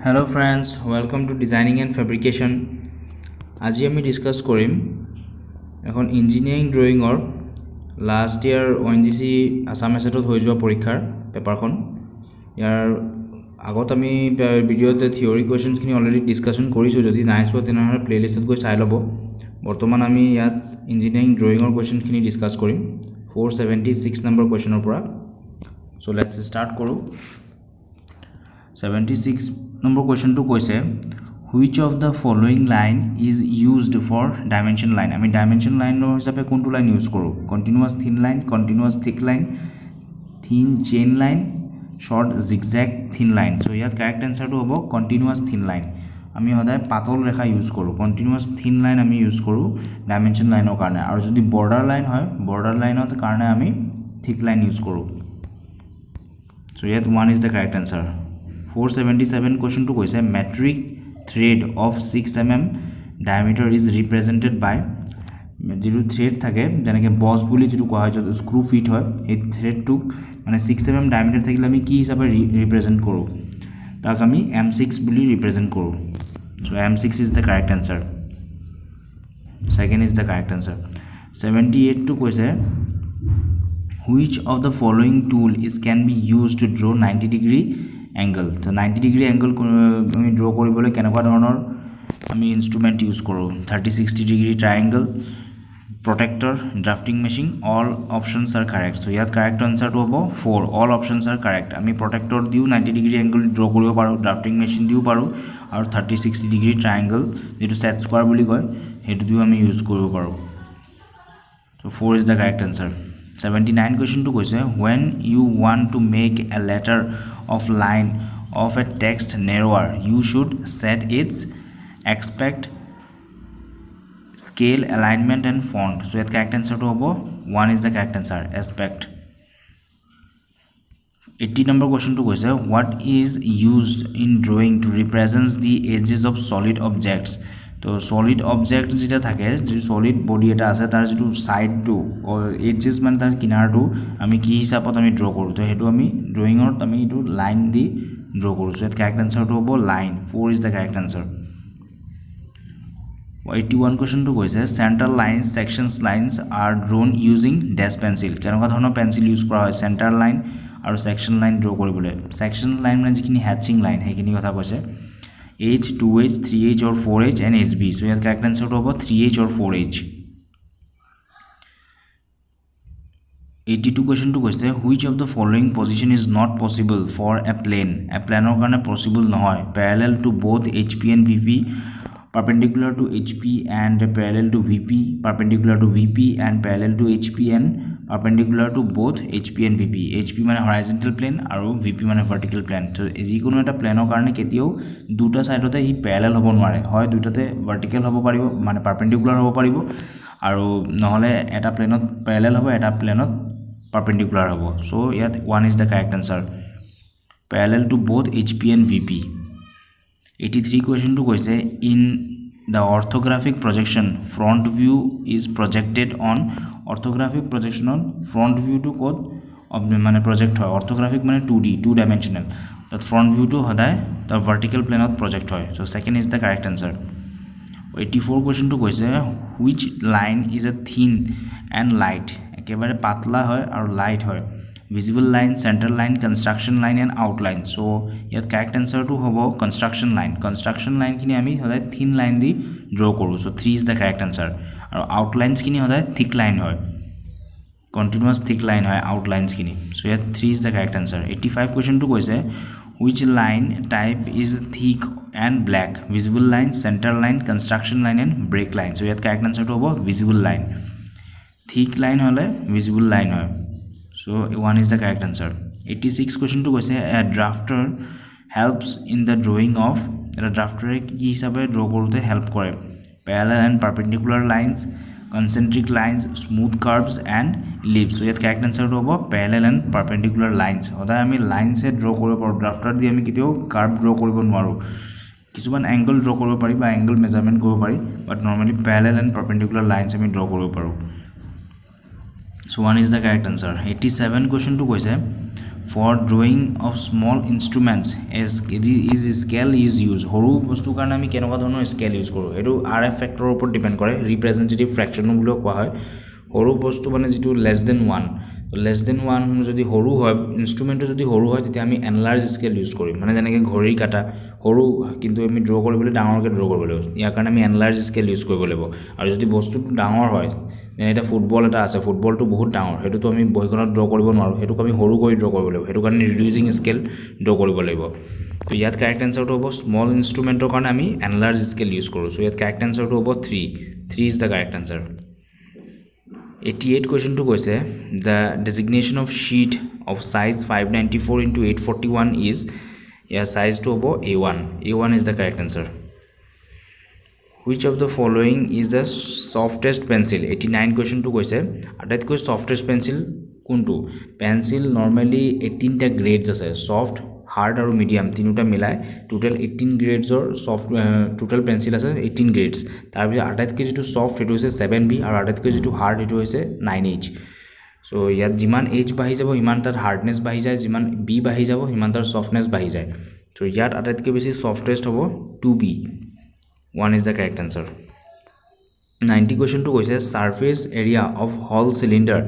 Hello friends, welcome to Designing and Fabrication. আজি আমি discuss কৰিম এখন ইঞ্জিনিয়াৰিং ড্ৰয়িঙৰ লাষ্ট ইয়াৰ ONGC আসাম এছেটত হৈ যোৱা পৰীক্ষাৰ পেপাৰখন ইয়াৰ আগত আমি ভিডিঅ'তে থিওৰি কোৱেশ্চনখিনি অলৰেডি ডিসকাশন কৰিছো যদি নাই চোৱা তেনেহ'লে প্লেলিষ্টত গৈ চাই ল'ব বৰ্তমান আমি ইয়াত ইঞ্জিনিয়াৰিং ড্ৰয়িঙৰ কোৱেশ্চনখিনি ডিসকাস কৰিম 476 নম্বৰ কোৱেশ্চনৰ পৰা সো লেটস ষ্টাৰ্ট কৰো 76 number question to koise which of the following line is used for dimension line I mean dimension line no hisabe kontu line use koru continuous thin line continuous thick line thin chain line short zigzag thin line so yat correct answer to hobo continuous thin line ami hoday patol rekha use koru continuous thin line ami use koru dimension line or karone aru jodi border line hoy border line ot karone ami thick line use koru so yet one is the correct answer 477 question to koise metric thread of 6 mm diameter is represented by jiru thread thake janeke boss boli jiru koha hoy screw fit hoy ei thread to mane 6 mm diameter thakile ami ki hisabe represent koru tak ami m6 boli represent koru so m6 is the correct answer second is the correct answer 78 to koise which of the following tool is can be used to draw 90-degree angle so 90-degree angle আমি draw কৰিবলৈ কেনেকুৱা ধৰণৰ আমি ইনস্ট্ৰুমেন্ট use কৰো 30-60 degree triangle protector drafting machine all options are correct so ইয়াত correct answer to হ'ব 4 all options are correct আমি protector দিও 90-degree angle draw কৰিব পাৰো drafting machine দিও পাৰো আৰু 30-60 degree triangle যেটো set square বুলি কয় হেতু দিও আমি ইউজ কৰিব পাৰো so 4 is the correct answer 79 question to koise when you want to make a letter of line of a text narrower you should set its aspect scale alignment and font so the correct answer to hobo 1 is the correct answer aspect 80 number question to koise what is used in drawing to represent the edges of solid objects তো solid object যেটা থাকে যে solid body এটা আছে তার যেটো side two edges মানে তার কিনাৰটো আমি কি হিচাপত আমি ড্ৰ কৰো তো হেতু আমি ড্ৰয়িংত আমি এটো লাইন দি ড্ৰ কৰো সো এত কারেক্ট আনসার তো হবো line 4 is the correct answer 81 question to কৈছে center lines sections lines are drawn using dash pencil কেনকা ধৰণৰ পেন্সিল ইউজ কৰা হয় center line আৰু section line ড্ৰ কৰিবলৈ section line মানে যিখিনি হ্যাচিং লাইন হেখিনি কথা কৈছে H, 2H, 3H or 4H and HB. So here the correct answer to 3H or 4H. 82 question to question which of the following position is not possible for a plane? A plane or karone possible nohoy parallel to both HP and VP, perpendicular to HP and parallel to VP, perpendicular to VP and parallel to HP and perpendicular to both HP and VP. HP মানে horizontal plane আৰু VP মানে vertical plane তো যিকোনো এটা প্লেনৰ কাৰণে কেতিয়াও দুটা সাইডতে হি প্যাৰেলাল হ'ব নোৱাৰে হয় দুটাতে vertical হ'ব পাৰিব মানে perpendicular হ'ব পাৰিব আৰু নহলে এটা প্লেনত প্যাৰেলাল হ'ব এটা প্লেনত perpendicular হ'ব so ইয়াত 1 is the correct answer parallel to both HP and VP 83 question to koise in the orthographic projection front view is projected on orthographic projection on front view to code মানে project হয় orthographic মানে 2D two dimensional that front view to hoday the vertical plane of project হয় so second is the correct answer 84 question to koise which line is a thin and light ekebare patla হয় আৰু light হয় visible line center line construction line and outline so yet correct answer to hobo construction line kini ami hoday thin line di draw koru so 3 is the correct answer aru outlines kini hoday thick line hoy continuous thick line hoy outlines kini so yet 3 is the correct answer 85 question to koise which line type is thick and black visible line center line construction line and break line so yet correct answer to hobo visible line thick line hole visible line hoy so 1 is the correct answer 86 question to koise a drafter helps in the drawing of a drafter ki hisabe draw korute help kore parallel and perpendicular lines concentric lines smooth curves and ellipse so yet correct answer to hobo parallel and perpendicular lines oda ami lines e draw koribo paru drafter di ami kitio curve draw koribo nwaru কিছুমান angle draw koribo pari ba angle measurement koribo pari but normally parallel and perpendicular lines ami draw koribo paru so 1 is the correct answer 87 question to koise for drawing of small instruments is scale is used সৰু বস্তু কাৰণে আমি কেনেকুৱা ধৰণৰ scale use কৰোঁ এটো RF ফেক্টৰৰ ওপৰত depend কৰে ৰিপ্ৰেজেন্টেটিভ ফ্ৰেকচন বুলিও কোৱা হয় সৰু বস্তু মানে যেটো less than 1 যদি সৰু হয় ইনস্ট্ৰুমেন্টটো যদি সৰু হয় তেতিয়া আমি এনলাৰ্জ স্কেল ইউজ কৰিম মানে যেনেকৈ ঘড়ীৰ কাটা সৰু কিন্তু আমি ড্ৰ কৰিবলৈ ডাঙৰকৈ ড্ৰ কৰিব লাগিব ইয়াৰ কাৰণে আমি এনলাৰ্জ স্কেল ইউজ কৰিব লাগিব আৰু যদি বস্তুটো ডাঙৰ হয় যেনে এটা ফুটবল এটা আছে ফুটবলটো বহুত ডাঙৰ হেতুটো আমি বহিখনত ড্ৰ কৰিব নোৱাৰো হেতুক আমি সৰু কৰি ড্ৰ কৰিব লাগিব হেতু কাৰণে ৰিডিউসিং স্কেল ড্ৰ কৰিব লাগিব তো ইয়াত কাৰেক্ট আনসাৰটো হ'ব স্মল ইনস্ট্ৰুমেন্টৰ কাৰণে আমি এনলাৰ্জ স্কেল ইউজ কৰো সো ইয়াত কাৰেক্ট আনসাৰটো হ'ব 3 is the correct answer 88 question to কৈছে the designation of sheet of size 594 into 841 is size to হ'ব A1 is the correct answer which of the following is the softest pencil 89 question to কৈছে আটাইতকৈ softest pencil কোনটো pencil normally 18 টা grades আছে soft hard আৰু medium তিনিটা মিলাই total 18 grades or soft total pencil আছে 18 grades তাৰ ভিতৰত আটাইতকৈ যেটো soft হেতু হৈছে 7B আৰু আটাইতকৈ যেটো hard হেতু হৈছে 9H so ইয়াত যিমান H বাঢ়ি যাব ইমান তাৰ hardness বাঢ়ি যায় যিমান B বাঢ়ি যাব ইমান তাৰ softness বাঢ়ি যায় so ইয়াত আটাইতকৈ বেছি softest হ'ব 2B 1 is the correct answer 90 question to কৈছে surface area of hollow cylinder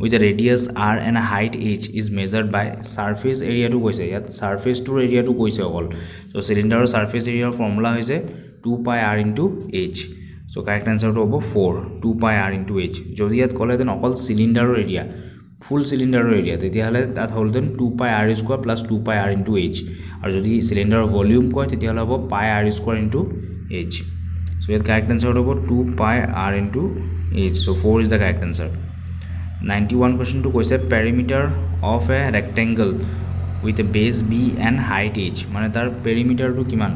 with a radius r and a height h is measured by surface area to কৈছে ইয়াত surface to area to কৈছে অকল so cylinder surface area formula হৈছে 2 pi r into h so correct answer to হ'ব 4 2 pi r into h যদি ইয়াত কলে then অকল cylinder area full cylinder area তেতিয়া হলে তাত হল then 2 pi r square plus 2 pi r into h আৰু যদি cylinder volume কয় তেতিয়া হলে হ'ব pi r square into h so the correct answer is 2 pi r into h so 4 is the correct answer 91 question to কৈছে perimeter of a rectangle with a base b and height h মানে তাৰ perimeter to কিমান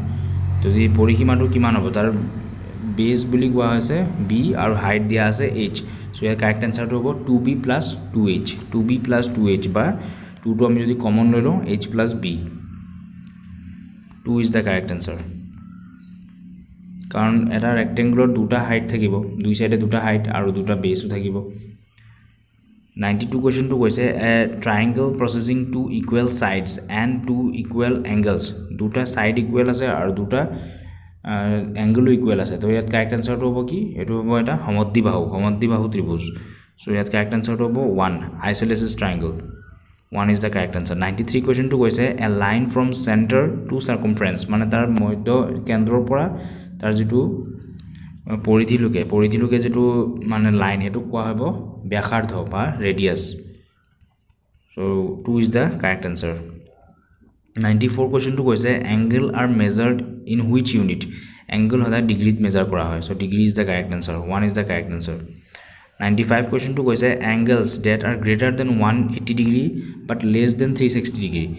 যদি পৰিসীমাটো কিমান হ'ব তাৰ base বুলি কোৱা আছে b আৰু height দিয়া আছে h so the correct answer to হ'ব 2b plus 2h 2b plus 2h বা 2 to আমি যদি কমন লৈ লওঁ h plus b 2 is the correct answer কাৰণ এটা ৰেক্টেঙ্গুলাৰ দুটা হাইট থাকিব দুই সাইডে দুটা হাইট আৰু দুটা বেসও থাকিব 92 কোৱেশ্চন to কৈছে a triangle possessing two equal sides and two equal angles দুটা সাইড ইকুৱেল আছে আৰু দুটা এংগলও ইকুৱেল আছে তো ইয়াত কাৰেক্ট আনসাৰটো হ'ব কি এটো হ'ব এটা সমদ্বিবাহু ত্ৰিভুজ সো ইয়াত কাৰেক্ট আনসাৰটো হ'ব 1 isosceles triangle 1 is the correct answer 93 question to কৈছে a line from center to circumference মানে তাৰ মধ্য কেন্দ্ৰৰ পৰা তাৰ যেটো পৰিধিলুকে যেটো মানে লাইন হেতু কোৱা হ'ব ব্যাসাৰ্ধ বা ৰেডিয়াস so 2 is the correct answer 94 question to কৈছে angle are measured in which unit angle হদা ডিগ্ৰীত মেজাৰ কৰা হয় so degree is the correct answer 1 is the correct answer 95 question to কৈছে angles that are greater than 180 degree but less than 360 degree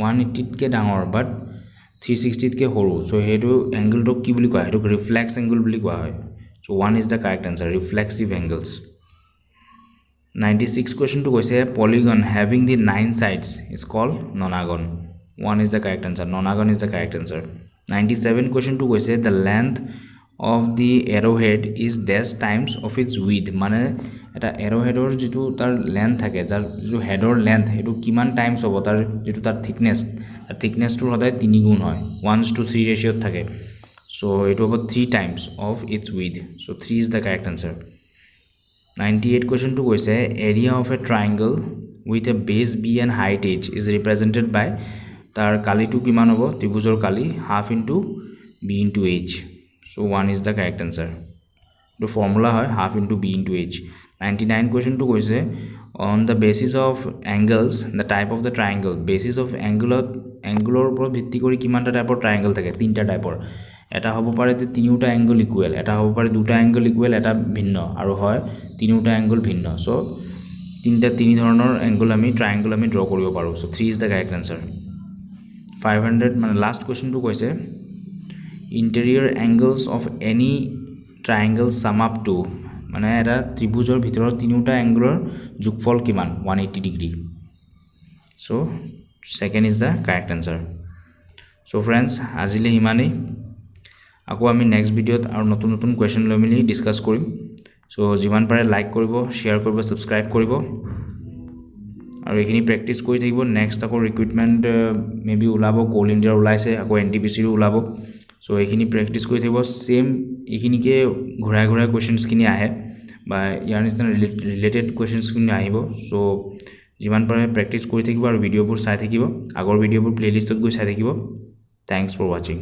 180 কে ডাঙৰ but 360 কে সৰু so হেতু angle টো কি বুলি কোৱা হেতু reflex angle বুলি কোৱা হয় so 1 is the correct answer reflexive angles 96 question to কৈছে polygon having the 9 sides is called nonagon 1 is the correct answer nonagon is the correct answer 97 question to কৈছে the length of the arrowhead is dash times of its width মানে এটা arrowheadৰ যেটো তাৰ length থাকে যাৰ যেটো হেডৰ length হেতু কিমান টাইমস হ'ব তাৰ যেটো তাৰ thickness টো হদায় 3 গুণ হয় 1:3 ৰেশিও থাকে so it over 3 times of its width so 3 is the correct answer 98 question to কৈছে area of a triangle with a base b and height h is represented by তাৰ কালিটো কিমান হ'ব ত্ৰিভুজৰ কালি half into b into h so 1 is the correct answer the formula হয় half into b into h 99 question to কৈছে on the basis of angles the type of the triangle basis of angular উপৰ ভিত্তি কৰি কিমানটা টাইপৰ ট্ৰায়াঙ্গল থাকে তিনটা টাইপৰ এটা হ'ব পাৰে যে তিনিটা অ্যাঙ্গল ইকুৱেল এটা হ'ব পাৰে দুটা অ্যাঙ্গল ইকুৱেল এটা ভিন্ন আৰু হয় তিনিটা অ্যাঙ্গল ভিন্ন সো তিনি ধৰণৰ অ্যাঙ্গল আমি ট্ৰায়াঙ্গল আমি ড্ৰ কৰিব পাৰো so 3 is the correct answer 500 মানে লাষ্ট কোৱেশ্চন to কৈছে interior angles of any triangle sum up to মানে এটা ত্ৰিভুজৰ ভিতৰত তিনিটা অ্যাঙ্গলৰ যোগফল কিমান 180 degree so second is the correct answer so friends আজিলে হিমানে আকৌ আমি নেক্সট ভিডিওত আৰু নতুন কোৱেশ্চন লৈ মিলি ডিসকাস কৰিম so যিমান পাৰে লাইক কৰিব শেয়াৰ কৰিব সাবস্ক্ৰাইব কৰিব আৰু এইখিনি প্ৰেক্টিছ কৰি থাকিব নেক্সট আকৌ ৰিক্ৰুটমেণ্ট মেবি ওলাব কোল ইণ্ডিয়াৰ ওলাইছে আকৌ এনটিপিচিৰো ওলাব সো এইখিনি প্ৰেক্টিছ কৰি থাকিব সেম এইখিনিকে ঘূৰাই ঘূৰাই কোৱেশ্চনছখিনি আহে বা ইয়াৰ নিচিনা ৰিলেটেড কোৱেশ্চনছখিনি আহিব সো যিমান পাৰে প্ৰেক্টিছ কৰি থাকিব আৰু ভিডিঅ'বোৰ চাই থাকিব আগৰ ভিডিঅ'বোৰ প্লেলিষ্টত গৈ চাই থাকিব থ্যাঙ্কস ফৰ ওয়াচিং